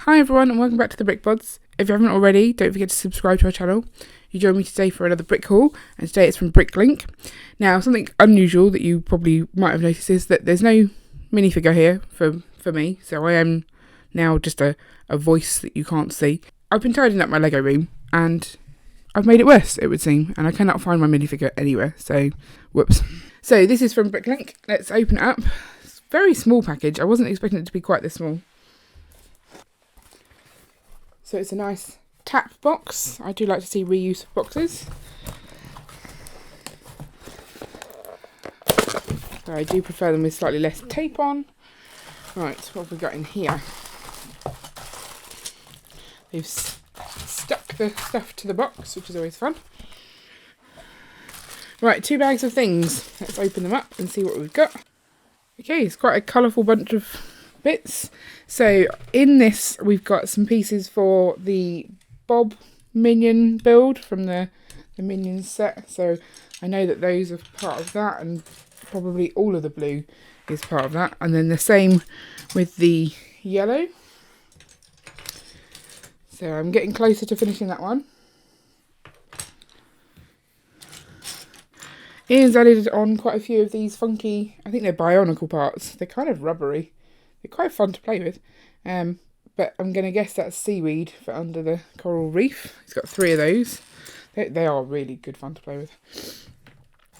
Hi everyone and welcome back to the Brick Pods. If you haven't already, don't forget to subscribe to our channel. You join me today for another brick haul, and today it's from Bricklink. Now, something unusual that you probably might have noticed is that there's no minifigure here for me, so I am now just a voice that you can't see. I've been tidying up my Lego room and I've made it worse, it would seem, and I cannot find my minifigure anywhere, so whoops. So this is from Bricklink. Let's open it up. It's a very small package. I wasn't expecting it to be quite this small. So it's a nice tap box. I do like to see reuse of boxes. So I do prefer them with slightly less tape on. Right, what have we got in here? They've stuck the stuff to the box, which is always fun. Right, 2 bags of things. Let's open them up and see what we've got. Okay, it's quite a colourful bunch of bits. So in this we've got some pieces for the Bob Minion build from the Minions set. So I know that those are part of that, and probably all of the blue is part of that. And then the same with the yellow. So I'm getting closer to finishing that one. Ian's added on quite a few of these funky, I think they're bionicle parts. They're kind of rubbery. They're quite fun to play with. But I'm going to guess that's seaweed for under the coral reef. He's got 3 of those. They are really good fun to play with.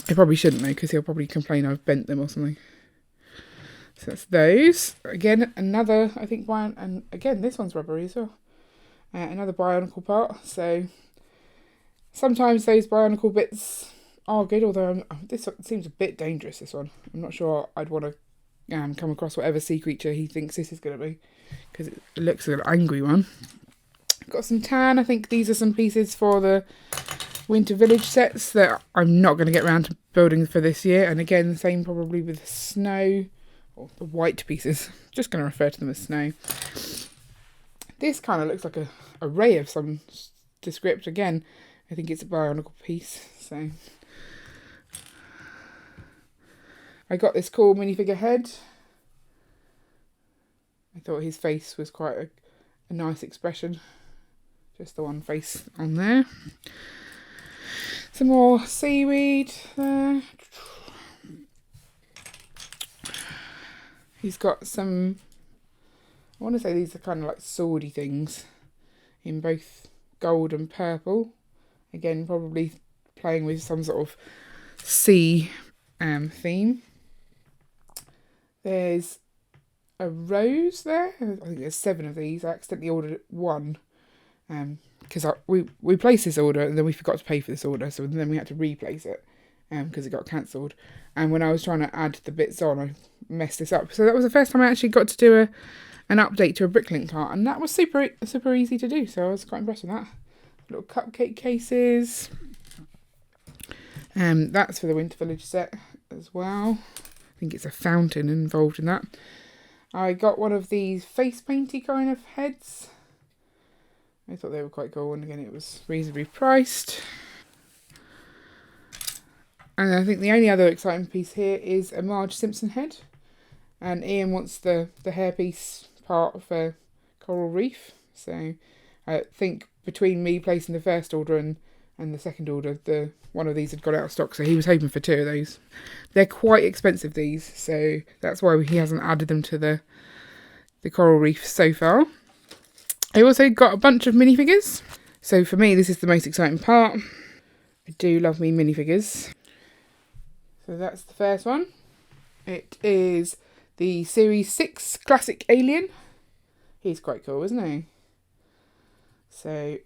I probably shouldn't though, because he'll probably complain I've bent them or something. So that's those. Again, another, I think, and again, this one's rubbery as well. Another bionicle part. So sometimes those bionicle bits are good, although this one seems a bit dangerous, this one. I'm not sure I'd want to come across whatever sea creature he thinks this is going to be, because it looks like an angry one. Got some tan. I think these are some pieces for the Winter Village sets that I'm not going to get around to building for this year. And again, the same probably with the snow, or the white pieces. Just going to refer to them as snow. This kind of looks like a ray of some descript. Again, I think it's a bionicle piece. So I got this cool minifigure head. I thought his face was quite a nice expression. Just the one face on there. Some more seaweed there. He's got some, I want to say these are kind of like swordy things in both gold and purple. Again, probably playing with some sort of sea theme. There's a rose there. I think there's 7 of these. I accidentally ordered 1 because we placed this order and then we forgot to pay for this order, so then we had to replace it because it got cancelled. And when I was trying to add the bits on, I messed this up. So that was the first time I actually got to do an update to a Bricklink cart, and that was super easy to do. So I was quite impressed with that. Little cupcake cases. That's for the Winter Village set as well. I think it's a fountain involved in that. I got one of these face painty kind of heads. I thought they were quite cool, and again it was reasonably priced. And I think the only other exciting piece here is a Marge Simpson head. And Ian wants the hairpiece part for Coral Reef. So I think between me placing the first order and the second order, one of these had got out of stock, so he was hoping for 2 of those. They're quite expensive, these, so that's why he hasn't added them to the Coral Reef so far. I also got a bunch of minifigures. So for me, this is the most exciting part. I do love me minifigures. So that's the first one. It is the Series 6 Classic Alien. He's quite cool, isn't he? So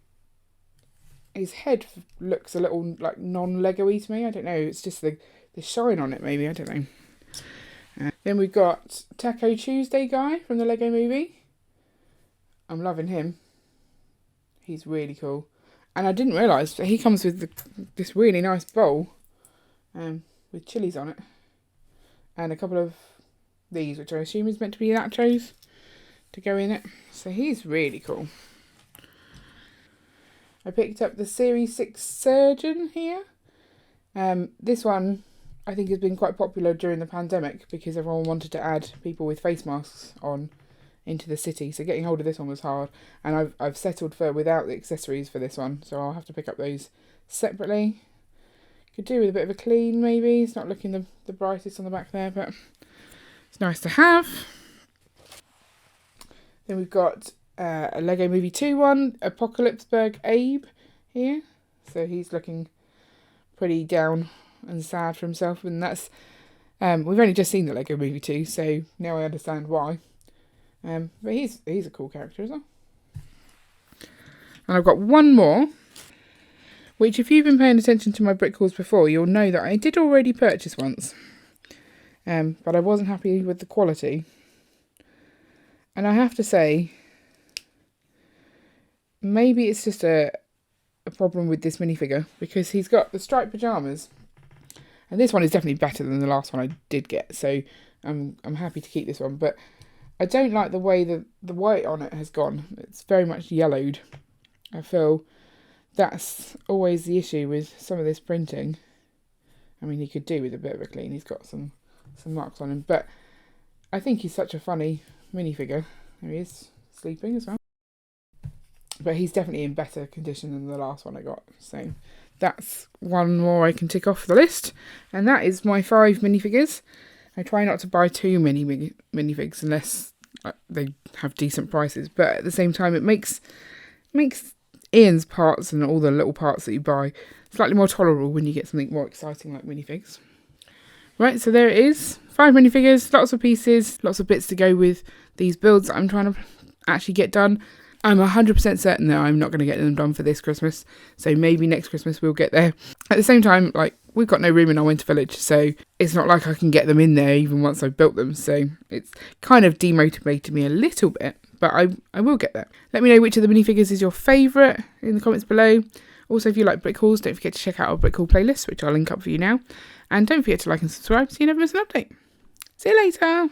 his head looks a little like non-Lego-y to me. I don't know. It's just the shine on it, maybe. I don't know. Then we've got Taco Tuesday guy from the Lego movie. I'm loving him. He's really cool. And I didn't realise that he comes with this really nice bowl with chilies on it. And a couple of these, which I assume is meant to be nachos to go in it. So he's really cool. I picked up the Series 6 Surgeon here. This one I think has been quite popular during the pandemic because everyone wanted to add people with face masks on into the city. So getting hold of this one was hard, and I've settled for without the accessories for this one, so I'll have to pick up those separately. Could do with a bit of a clean maybe. It's not looking the brightest on the back there, but it's nice to have. Then we've got a Lego Movie 2 one, Apocalypseburg Abe here. So he's looking pretty down and sad for himself, and that's we've only just seen the Lego Movie 2, so now I understand why. But he's a cool character as well. And I've got one more, which if you've been paying attention to my brick hauls before, you'll know that I did already purchase once. But I wasn't happy with the quality. And I have to say, maybe it's just a problem with this minifigure, because he's got the striped pyjamas. And this one is definitely better than the last one I did get, so I'm happy to keep this one. But I don't like the way the white on it has gone. It's very much yellowed. I feel that's always the issue with some of this printing. I mean, he could do with a bit of a clean. He's got some marks on him, but I think he's such a funny minifigure. There he is, sleeping as well. But he's definitely in better condition than the last one I got. So that's one more I can tick off the list. And that is my 5 minifigures. I try not to buy too many minifigs unless they have decent prices. But at the same time, it makes Ian's parts and all the little parts that you buy slightly more tolerable when you get something more exciting like minifigs. Right, so there it is. 5 minifigures, lots of pieces, lots of bits to go with these builds that I'm trying to actually get done. I'm 100% certain that I'm not going to get them done for this Christmas, so maybe next Christmas we'll get there. At the same time, like, we've got no room in our winter village, so it's not like I can get them in there even once I've built them, so it's kind of demotivated me a little bit, but I will get there. Let me know which of the minifigures is your favourite in the comments below. Also, if you like brick hauls, don't forget to check out our brick haul playlist, which I'll link up for you now. And don't forget to like and subscribe so you never miss an update. See you later!